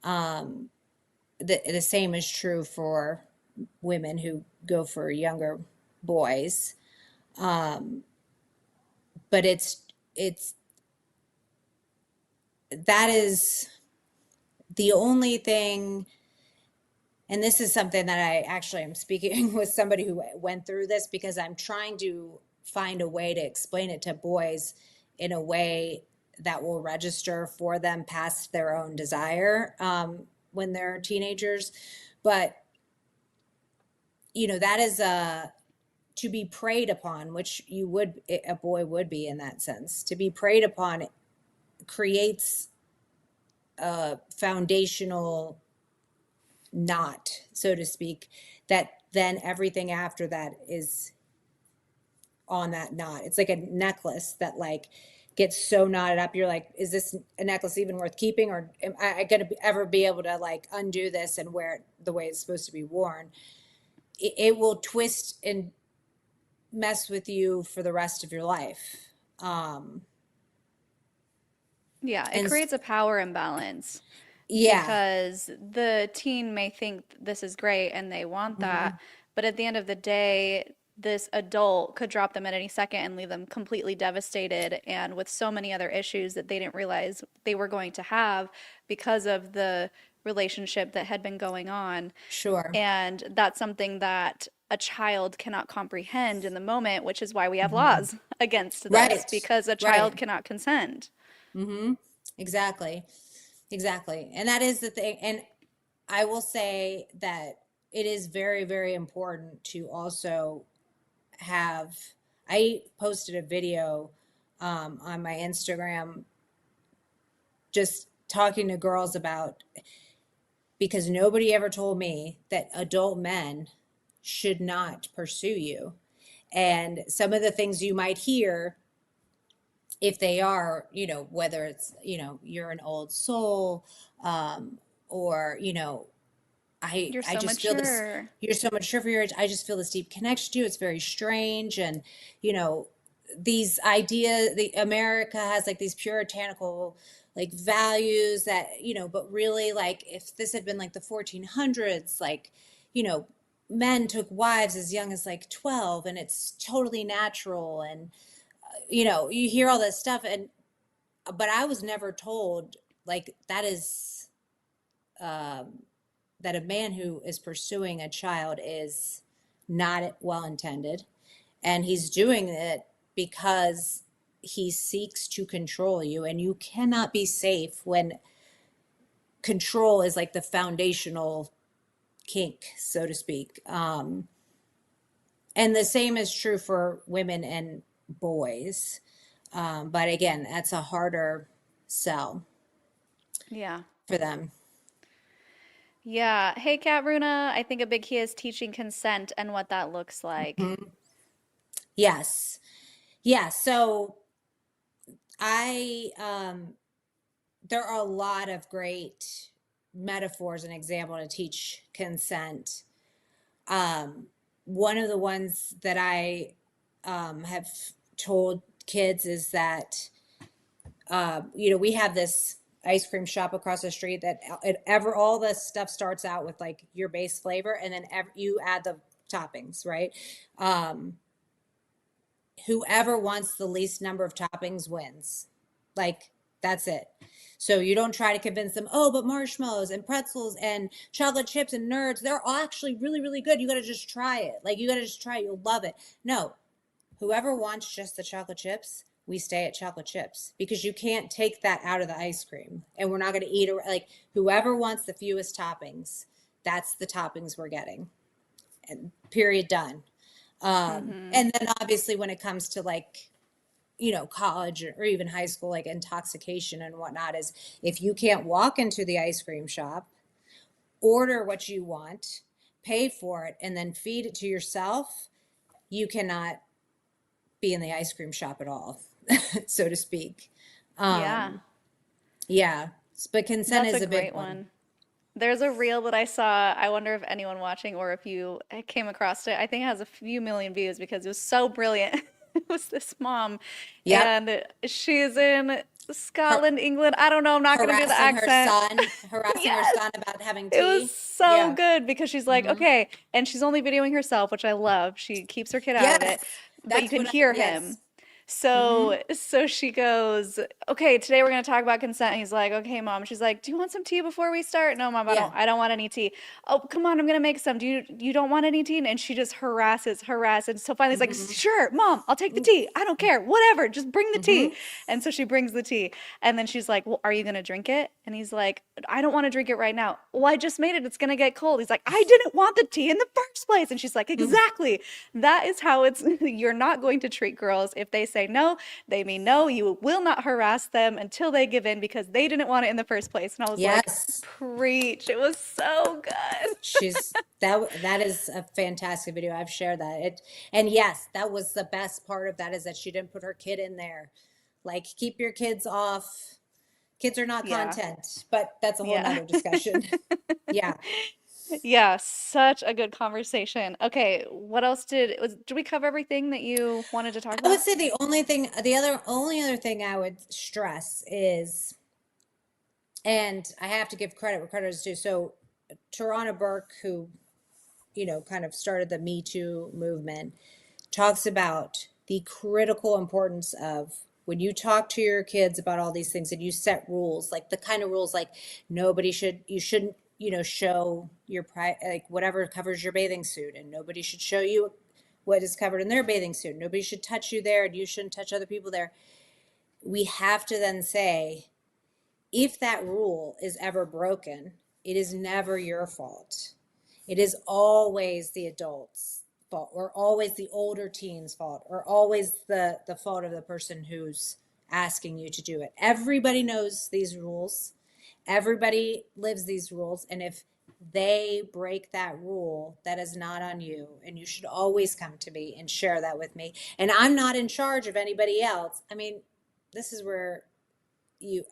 F: the same is true for women who go for younger boys. But it's that is the only thing. And this is something that I actually am speaking with somebody who went through this, because I'm trying to find a way to explain it to boys in a way that will register for them past their own desire, when they're teenagers. But, that is to be preyed upon, which a boy would be in that sense. To be preyed upon creates a foundational knot, so to speak, that then everything after that is on that knot. It's like a necklace that like gets so knotted up. You're like, is this a necklace even worth keeping? Or am I going to ever be able to like undo this and wear it the way it's supposed to be worn? It will twist and mess with you for the rest of your life.
E: Yeah, it
F: And
E: creates a power imbalance
F: yeah.
E: because the teen may think this is great and they want that, but at the end of the day, this adult could drop them at any second and leave them completely devastated and with so many other issues that they didn't realize they were going to have because of the relationship that had been going on.
F: Sure.
E: And that's something that a child cannot comprehend in the moment, which is why we have laws against this,
F: Right.
E: because a child
F: Right.
E: cannot consent.
F: Exactly. Exactly. And that is the thing. And I will say that it is very, very important to also have. I posted a video on my Instagram just talking to girls about, because nobody ever told me that adult men should not pursue you. And some of the things you might hear, if they are, whether it's, you're an old soul, or,
E: You're
F: I
E: so
F: just feel this,
E: mature.
F: you're so mature for your age. I just feel this deep connection to you. It's very strange. And, these ideas, America has like these puritanical like values that, but really like if this had been like the 1400s, like, men took wives as young as like 12 and it's totally natural. And, you hear all this stuff but I was never told like that a man who is pursuing a child is not well intended, and he's doing it because he seeks to control you, and you cannot be safe when control is like the foundational kink, so to speak. And the same is true for women and boys. But again, that's a harder sell
E: Yeah.
F: for them.
E: Yeah. Hey, Katrina, I think a big key is teaching consent and what that looks like.
F: Yes. Yeah. So I, there are a lot of great metaphors and example to teach consent. One of the ones that I have told kids is that, we have this ice cream shop across the street that all the stuff starts out with like your base flavor, and then you add the toppings, right? Whoever wants the least number of toppings wins. Like, that's it. So you don't try to convince them, oh, but marshmallows and pretzels and chocolate chips and nerds, they're all actually really, really good. You got to just try it. Like, you got to just try it. You'll love it. No, whoever wants just the chocolate chips, we stay at chocolate chips, because you can't take that out of the ice cream, and we're not going to eat it. Like, whoever wants the fewest toppings, that's the toppings we're getting. And period, done. And then obviously when it comes to like, college or even high school, like intoxication and whatnot, is if you can't walk into the ice cream shop, order what you want, pay for it and then feed it to yourself, you cannot be in the ice cream shop at all, so to speak.
E: Yeah,
F: Yeah, but consent
E: that's a
F: is a big
E: great
F: one.
E: one. There's a reel that I saw. I wonder if anyone watching or if you came across it. I think it has a few million views because it was so brilliant. It was this mom,
F: Yep.
E: and she's in
F: Har-
E: Scotland, England. I don't know. I'm not going to do the accent.
F: harassing her
E: Yes.
F: son about having
E: It was
F: tea.
E: so
F: Yeah.
E: good because she's like, okay, and she's only videoing herself, which I love. She keeps her kid out of it,
F: Yes.
E: but you
F: That's
E: can
F: what I,
E: hear him.
F: yes.
E: So she goes, okay, today we're gonna talk about consent. And he's like, okay, mom. She's like, do you want some tea before we start? No, mom,
F: Yeah.
E: I don't want any tea. Oh, come on, I'm gonna make some. You don't want any tea? And she just harasses. So finally he's like, sure, mom, I'll take the tea. I don't care, whatever, just bring the tea. And so she brings the tea, and then she's like, well, are you gonna drink it? And he's like, I don't want to drink it right now. Well, I just made it. It's gonna get cold. He's like, I didn't want the tea in the first place. And she's like, exactly. That is how it's. You're not going to treat girls. If they say no, they mean no. You will not harass them until they give in because they didn't want it in the first place. And I was like,
F: Yes.
E: preach. It was so good.
F: That is a fantastic video. I've shared that. And yes, that was the best part of that, is that she didn't put her kid in there. Like, keep your kids off. Kids are not
E: Yeah.
F: content, but that's a whole
E: Yeah.
F: nother discussion. Yeah.
E: Yeah, such a good conversation. Okay, what else did we cover everything that you wanted to talk
F: I would
E: about?
F: say only other thing I would stress is, and I have to give credit where credit is due. So Tarana Burke, who, kind of started the Me Too movement, talks about the critical importance of, when you talk to your kids about all these things and you set rules, like the kind of rules like you shouldn't, show your like whatever covers your bathing suit, and nobody should show you what is covered in their bathing suit. Nobody should touch you there, and you shouldn't touch other people there. We have to then say, if that rule is ever broken, it is never your fault. It is always the adults' fault, or always the older teen's fault, or always the fault of the person who's asking you to do it. Everybody knows these rules. Everybody lives these rules. And if they break that rule, that is not on you. And you should always come to me and share that with me. And I'm not in charge of anybody else. I mean, this is where you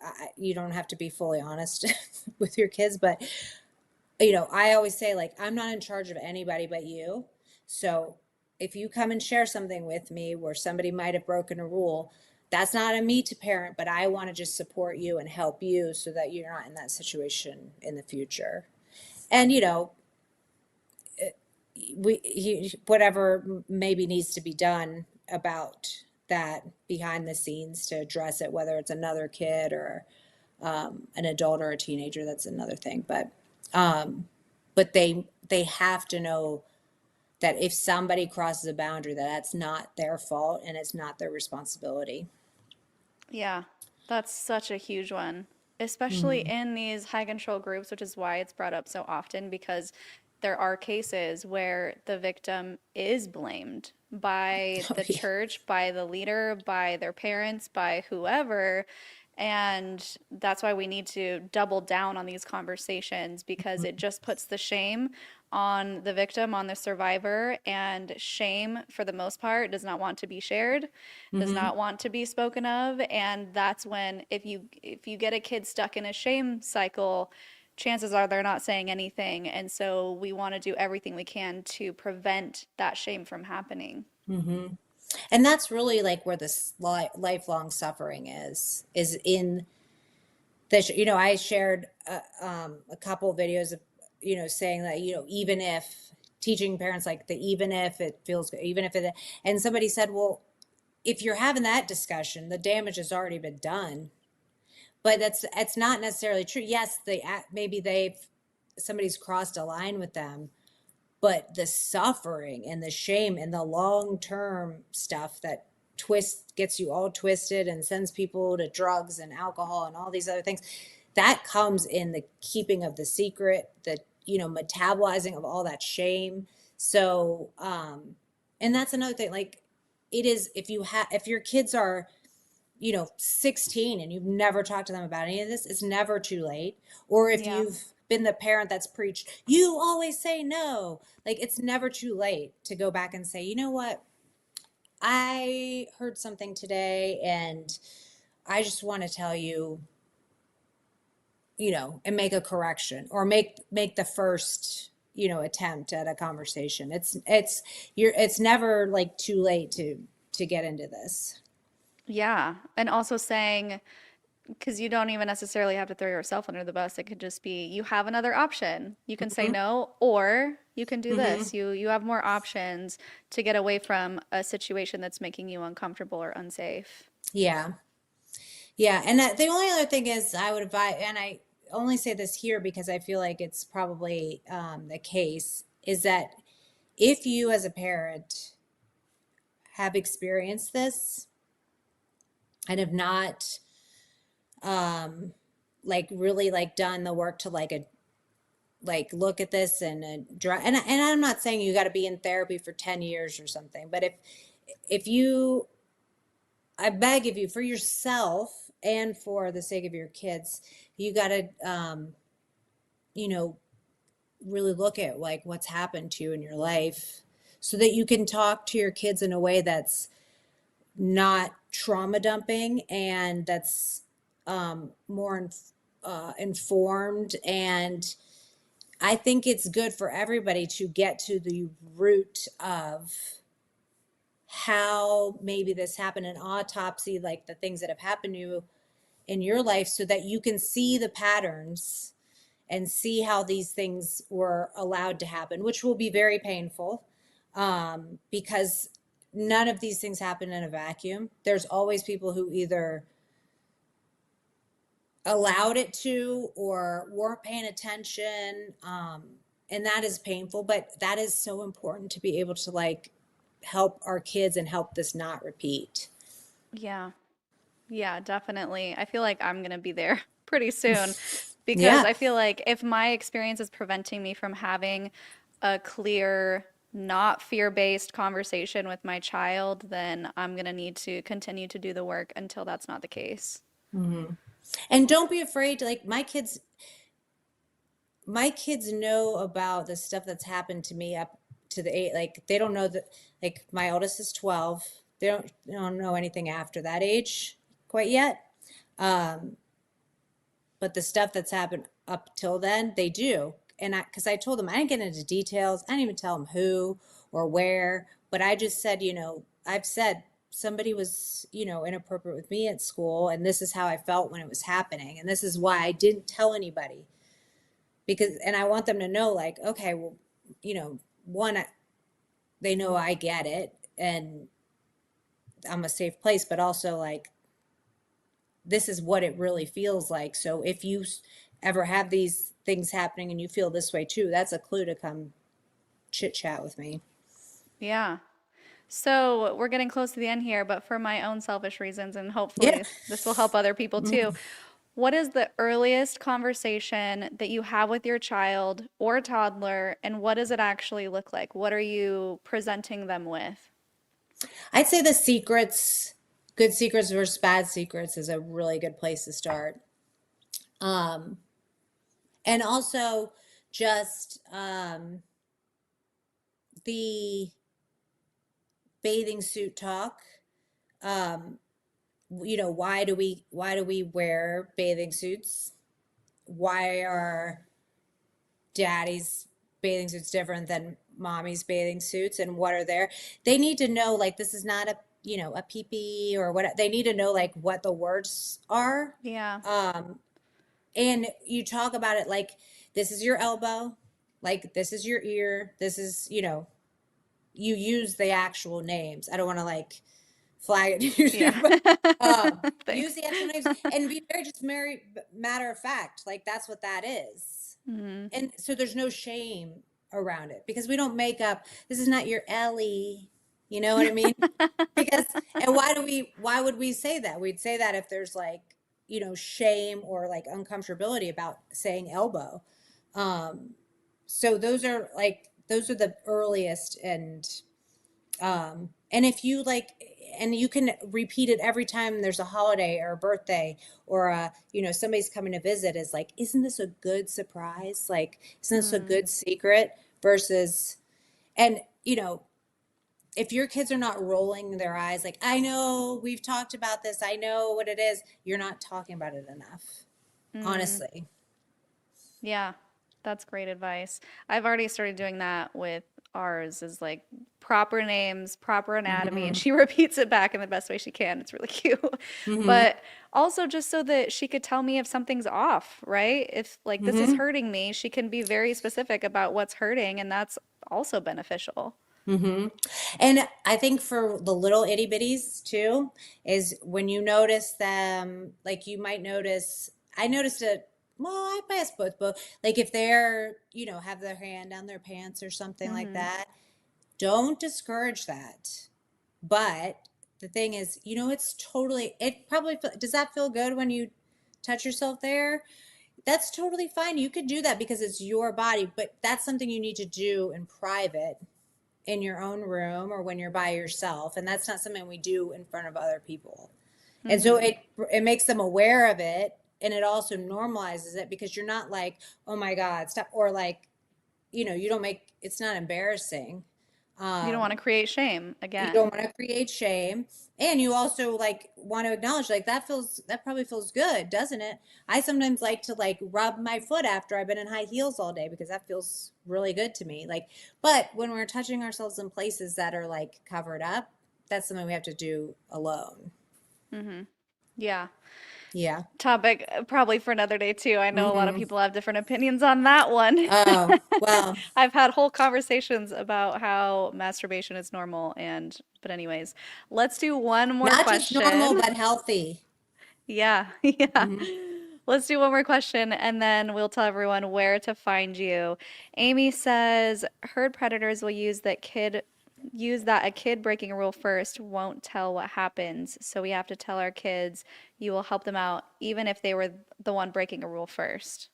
F: don't have to be fully honest with your kids, but I always say, like, I'm not in charge of anybody but you. So if you come and share something with me where somebody might have broken a rule, that's not on me to parent, but I want to just support you and help you so that you're not in that situation in the future. And whatever maybe needs to be done about that behind the scenes to address it, whether it's another kid or an adult or a teenager, that's another thing. But they have to know that if somebody crosses a boundary, that's not their fault and it's not their responsibility.
E: Yeah, that's such a huge one, especially in these high control groups, which is why it's brought up so often because there are cases where the victim is blamed by
F: Oh,
E: the
F: yeah.
E: church, by the leader, by their parents, by whoever. And that's why we need to double down on these conversations because it just puts the shame on the victim, on the survivor, and shame, for the most part, does not want to be shared, does not want to be spoken of. And that's when, if you get a kid stuck in a shame cycle, chances are they're not saying anything. And so we want to do everything we can to prevent that shame from happening.
F: And that's really like where this lifelong suffering is in this. I shared a couple of videos of, saying that, even if teaching parents, like, the even if it feels good, even if it, and somebody said, well, if you're having that discussion, the damage has already been done. But it's not necessarily true. Yes, maybe somebody's crossed a line with them, but the suffering and the shame and the long-term stuff that gets you all twisted and sends people to drugs and alcohol and all these other things, that comes in the keeping of the secret, the metabolizing of all that shame. So and that's another thing, like, it is, if your kids are 16 and you've never talked to them about any of this, it's never too late. Or if
E: Yeah.
F: you've been the parent that's preached, you always say no. Like, it's never too late to go back and say, you know what? I heard something today and I just want to tell you, and make a correction or make the first, attempt at a conversation. It's never like too late to get into this.
E: Yeah. And also saying, because you don't even necessarily have to throw yourself under the bus. It could just be you have another option. You can say
F: Hmm.
E: no, or you can do
F: Hmm.
E: this. You have more options to get away from a situation that's making you uncomfortable or unsafe.
F: Yeah. Yeah. And the only other thing is I would advise, and I only say this here because I feel like it's probably the case, is that if you as a parent have experienced this and have not like really like done the work to like look at this and and I'm not saying you got to be in therapy for 10 years or something, but if you, I beg of you, for yourself and for the sake of your kids, you got to you know really look at like what's happened to you in your life so that you can talk to your kids in a way that's not trauma dumping and that's more informed. And I think it's good for everybody to get to the root of how maybe this happened, an autopsy, like the things that have happened to you in your life, so that you can see the patterns and see how these things were allowed to happen, which will be very painful because none of these things happen in a vacuum. There's always people who either allowed it to or weren't paying attention. And that is painful, but that is so important to be able to like help our kids and help this not repeat.
E: Yeah. Yeah, definitely. I feel like I'm going to be there pretty soon because
F: Yeah.
E: I feel like if my experience is preventing me from having a clear, not fear-based conversation with my child, then I'm going to need to continue to do the work until that's not the case.
F: Mhm. And don't be afraid to like my kids know about the stuff that's happened to me up to the eight. Like they don't know that, like my oldest is 12. They don't know anything after that age quite yet. Um, but the stuff that's happened up till then, they do. And because I told them I didn't get into details, I didn't even tell them who or where, but I just said, I've said somebody was, inappropriate with me at school, and this is how I felt when it was happening, and this is why I didn't tell anybody. Because, and I want them to know, like, okay, well, one, they know I get it, and I'm a safe place, but also like this is what it really feels like. So if you ever have these things happening and you feel this way too, that's a clue to come chit chat with me.
E: Yeah. So we're getting close to the end here, but for my own selfish reasons, and
F: Yeah.
E: hopefully this will help other people too. What is the earliest conversation that you have with your child or toddler, and what does it actually look like? What are you presenting them with?
F: I'd say the secrets, good secrets versus bad secrets, is a really good place to start. Um, and also just the bathing suit talk. Um, why do we wear bathing suits? Why are daddy's bathing suits different than mommy's bathing suits, and what are there? They need to know, like, this is not a pee or what. They need to know like what the words are.
E: Yeah.
F: um and you talk about it like, this is your elbow, like this is your ear, this is, you use the actual names. I don't want to like flag it usually,
E: Yeah.
F: but use
E: Thanks.
F: the actual names and be very just matter of fact, like that's what that is.
E: Mhm.
F: And so there's no shame around it because we don't make up, this is not your Ellie, you know what I mean? Because, and why would we say that? We'd say that if there's like, shame or like uncomfortability about saying elbow. um so those are the earliest. And if you like, and you can repeat it every time there's a holiday or a birthday or somebody's coming to visit, is like, isn't this a good surprise? Like, isn't this a good secret? Versus, and if your kids are not rolling their eyes like, I know we've talked about this, I know what it is, you're not talking about it enough, honestly.
E: Yeah, that's great advice. I've already started doing that with ours, is like proper names, proper anatomy, and she repeats it back in the best way she can. It's really cute. But also just so that she could tell me if something's off, right? If like this is hurting me, she can be very specific about what's hurting, and that's also beneficial.
F: And I think for the little itty bitties too, is when you notice them, like you might notice, I noticed it, well, I guess both, like if they're, have their hand down their pants or something like that, don't discourage that. But the thing is, it's totally, it probably, does that feel good when you touch yourself there? That's totally fine. You could do that because it's your body, but that's something you need to do in private, in your own room, or when you're by yourself, and that's not something we do in front of other people. And so it makes them aware of it, and it also normalizes it, because you're not like, oh my God, stop, or like, you don't make, it's not embarrassing.
E: You don't want to create shame
F: You
E: again.
F: don't want to create shame, and you also like want to acknowledge, like, that probably feels good, doesn't it? I sometimes like to like rub my foot after I've been in high heels all day, because that feels really good to me. Like, but when we're touching ourselves in places that are like covered up, that's something we have to do alone.
E: Yeah.
F: Yeah.
E: Topic probably for another day too. I know a lot of people have different opinions on that one.
F: Oh, well,
E: I've had whole conversations about how masturbation is normal, but anyways, let's do one more
F: not just normal,
E: question.
F: but healthy.
E: Yeah, yeah. Let's do one more question and then we'll tell everyone where to find you. Amy says, herd predators will use that a kid breaking a rule first won't tell what happens. So we have to tell our kids you will help them out even if they were the one breaking a rule first.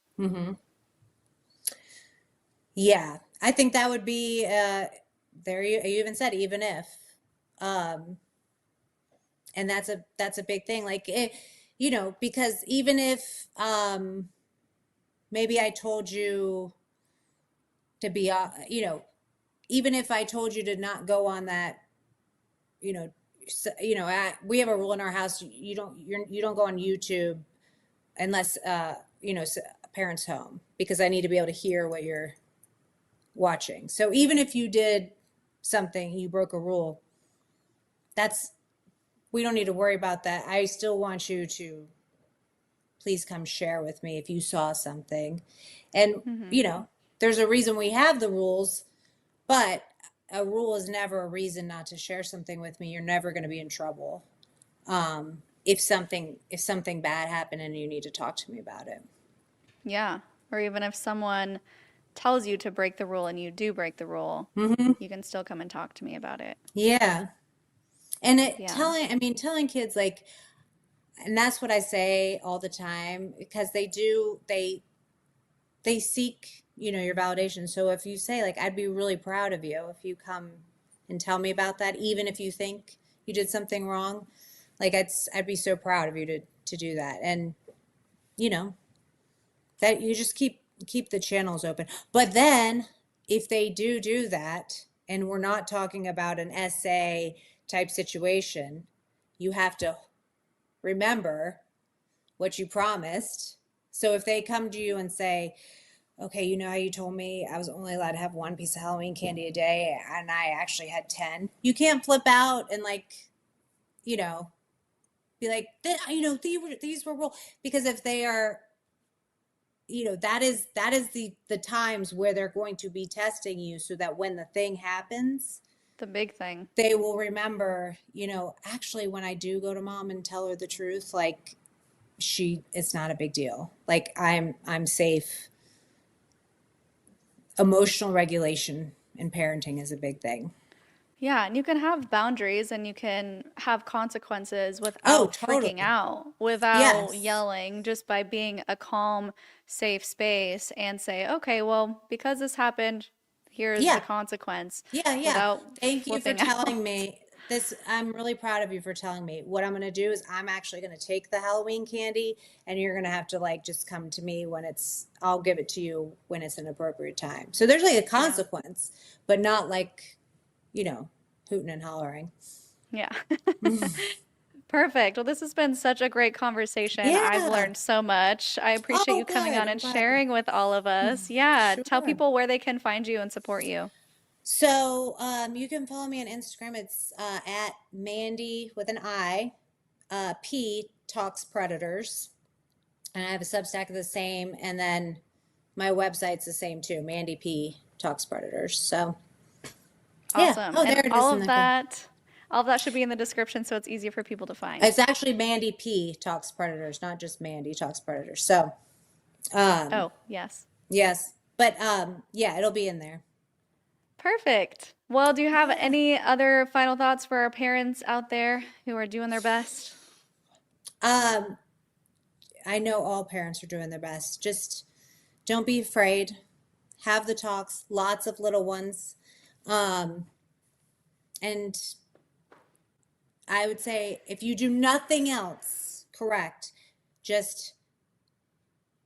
F: Yeah, I think that would be there. You even said even if, um, and that's a big thing. Like because even if maybe I told you to be, even if I told you to not go on that, we have a rule in our house: you don't go on YouTube unless a parent's home, because I need to be able to hear what you're watching. So even if you did something, you broke a rule, we don't need to worry about that. I still want you to please come share with me if you saw something. And, there's a reason we have the rules, but a rule is never a reason not to share something with me. You're never going to be in trouble. If something bad happened and you need to talk to me about it.
E: Yeah. Or even if someone tells you to break the rule and you do break the rule, you can still come and talk to me about it.
F: Yeah. And
E: Yeah.
F: telling kids, like, and that's what I say all the time, because they seek, your validation. So if you say, like, I'd be really proud of you if you come and tell me about that, even if you think you did something wrong, like, I'd be so proud of you to do that. And, that you just keep the channels open. But then if they do that, and we're not talking about an essay type situation, you have to remember what you promised. So if they come to you and say, okay, how you told me I was only allowed to have one piece of Halloween candy a day and I actually had 10, you can't flip out and like, be like, these were rule. Because if they are, that is the times where they're going to be testing you, so that when the thing happens,
E: The big thing.
F: they will remember, actually, when I do go to mom and tell her the truth, like, it's not a big deal. Like, I'm safe. Emotional regulation in parenting is a big thing.
E: Yeah, and you can have boundaries and you can have consequences
F: Oh,
E: without freaking
F: totally.
E: out, without
F: Yes.
E: yelling, just by being a calm, safe space and say, okay, well, because this happened, here's the
F: Yeah.
E: consequence
F: Yeah.
E: without
F: Thank you for
E: flipping out.
F: telling me. I'm really proud of you for telling me. What I'm going to do is I'm actually going to take the Halloween candy and you're going to have to like just come to me when I'll give it to you when it's an appropriate time. So there's like a
E: Yeah.
F: consequence, but not like, hooting and hollering.
E: Yeah. Perfect. Well, this has been such a great conversation. I've
F: Yeah.
E: learned so much. I appreciate
F: Oh,
E: you coming
F: good.
E: on
F: I'm
E: and
F: glad.
E: sharing with all of us. Yeah. Tell
F: Sure.
E: people where they can find you and support you.
F: So you can follow me on Instagram. It's at Mandy with an I, P Talks Predators. And I have a Substack of the same. And then my website's the same too, Mandy P Talks Predators. So yeah.
E: Awesome.
F: Oh,
E: And
F: there it is in the
E: all of that should be in the description so it's easier for people to find.
F: It's actually Mandy P Talks Predators, not just Mandy Talks Predators. So
E: Oh, yes.
F: yes. But yeah, it'll be in there.
E: Perfect. Well, do you have
F: Yeah.
E: any other final thoughts for our parents out there who are doing their best?
F: Um, I know all parents are doing their best. Just don't be afraid. Have the talks, lots of little ones. Um, and I would say if you do nothing else correct, just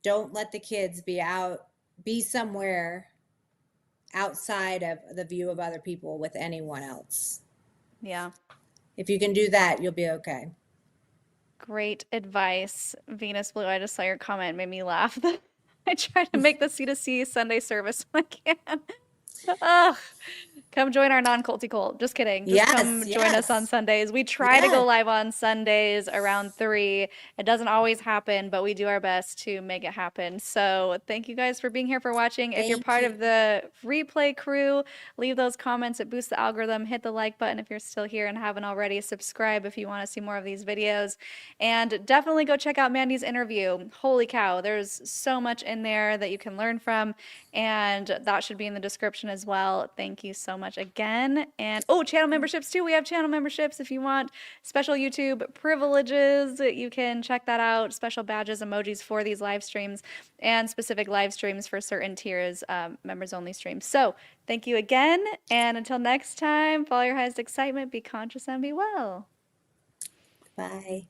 F: don't let the kids be somewhere outside of the view of other people with anyone else.
E: Yeah.
F: If you can do that, you'll be okay.
E: Great advice. Venus Blue, I just saw your comment, made me laugh. I try to make the C2C Sunday service when I can. Ugh. Come join our non-culty cult. Just kidding. Just come
F: Yes,
E: join us on
F: yes.
E: Sundays. We try to
F: Yeah.
E: go live on Sundays around 3. It doesn't always happen, but we do our best to make it happen. So thank you guys for being here, for watching. If you're
F: Thank
E: part
F: you.
E: of the replay crew, leave those comments. It boosts the algorithm. Hit the like button if you're still here and haven't already. Subscribe if you want to see more of these videos. And definitely go check out Mandy's interview. Holy cow, there's so much in there that you can learn from. And that should be in the description as well. Thank you so much again. And channel memberships too. We have channel memberships if you want special YouTube privileges. You can check that out. Special badges, emojis for these live streams, and specific live streams for certain tiers, members only streams. So thank you again. And until next time, follow your highest excitement, be conscious, and be well.
F: Bye.